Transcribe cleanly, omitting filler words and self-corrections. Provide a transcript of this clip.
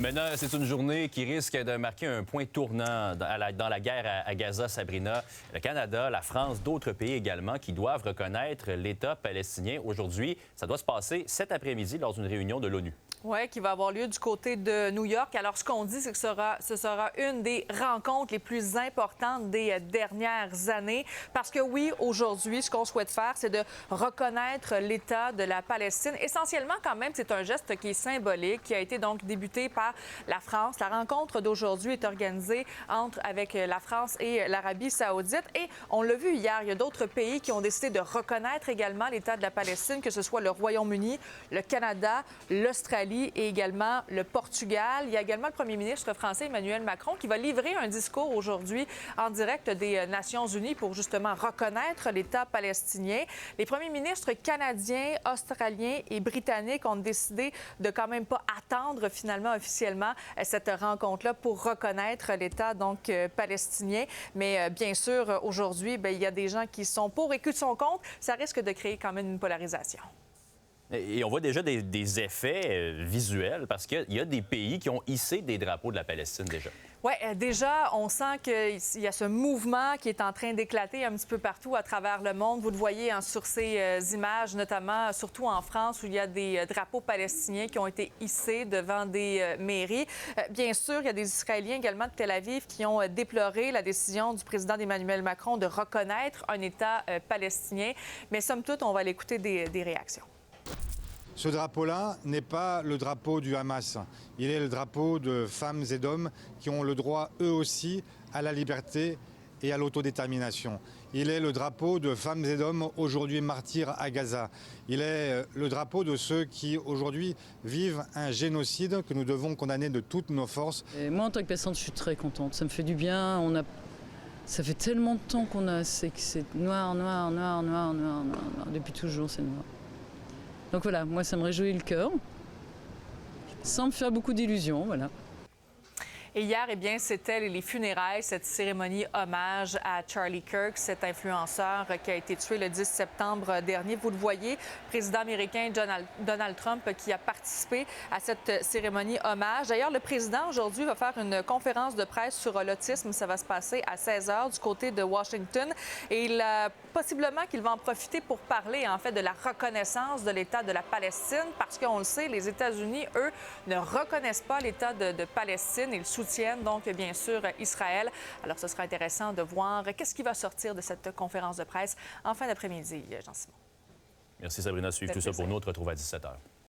Maintenant, c'est une journée qui risque de marquer un point tournant dans la guerre à Gaza, Sabrina. Le Canada, la France, d'autres pays également qui doivent reconnaître l'État palestinien. Aujourd'hui, ça doit se passer cet après-midi lors d'une réunion de l'ONU. Oui, qui va avoir lieu du côté de New York. Alors, ce qu'on dit, c'est que ce sera une des rencontres les plus importantes des dernières années. Parce que oui, aujourd'hui, ce qu'on souhaite faire, c'est de reconnaître l'État de la Palestine. Essentiellement, quand même, c'est un geste qui est symbolique, qui a été donc débuté par la France. La rencontre d'aujourd'hui est organisée avec la France et l'Arabie saoudite. Et on l'a vu hier, il y a d'autres pays qui ont décidé de reconnaître également l'État de la Palestine, que ce soit le Royaume-Uni, le Canada, l'Australie et également le Portugal. Il y a également le premier ministre français Emmanuel Macron qui va livrer un discours aujourd'hui en direct des Nations unies pour justement reconnaître l'État palestinien. Les premiers ministres canadiens, australiens et britanniques ont décidé de quand même pas attendre finalement officiellement cette rencontre-là pour reconnaître l'État donc palestinien. Mais bien sûr, aujourd'hui, il y a des gens qui sont pour et qui sont contre. Ça risque de créer quand même une polarisation. Et on voit déjà des effets visuels parce qu'il y a des pays qui ont hissé des drapeaux de la Palestine déjà. Oui, déjà, on sent qu'il y a ce mouvement qui est en train d'éclater un petit peu partout à travers le monde. Vous le voyez sur ces images, notamment, surtout en France, où il y a des drapeaux palestiniens qui ont été hissés devant des mairies. Bien sûr, il y a des Israéliens également de Tel Aviv qui ont déploré la décision du président Emmanuel Macron de reconnaître un État palestinien. Mais somme toute, on va aller écouter des réactions. Ce drapeau-là n'est pas le drapeau du Hamas. Il est le drapeau de femmes et d'hommes qui ont le droit, eux aussi, à la liberté et à l'autodétermination. Il est le drapeau de femmes et d'hommes aujourd'hui martyrs à Gaza. Il est le drapeau de ceux qui, aujourd'hui, vivent un génocide que nous devons condamner de toutes nos forces. Et moi, en tant que patiente, je suis très contente. Ça me fait du bien. Ça fait tellement de temps qu'on a... C'est noir, noir, noir, noir, noir, noir, noir. Depuis toujours, c'est noir. Donc voilà, moi, ça me réjouit le cœur, sans me faire beaucoup d'illusions, voilà. Et hier, eh bien, c'était les funérailles, cette cérémonie hommage à Charlie Kirk, cet influenceur qui a été tué le 10 septembre dernier. Vous le voyez, le président américain Donald Trump qui a participé à cette cérémonie hommage. D'ailleurs, le président aujourd'hui va faire une conférence de presse sur l'autisme. Ça va se passer à 16h du côté de Washington. Et possiblement qu'il va en profiter pour parler, en fait, de la reconnaissance de l'État de la Palestine, parce qu'on le sait, les États-Unis, eux, ne reconnaissent pas l'État de Palestine. Ils soutiennent donc, bien sûr, Israël. Alors, ce sera intéressant de voir qu'est-ce qui va sortir de cette conférence de presse en fin d'après-midi, Jean-Simon. Merci, Sabrina. Suivez tout ça pour nous. On te retrouve à 17h.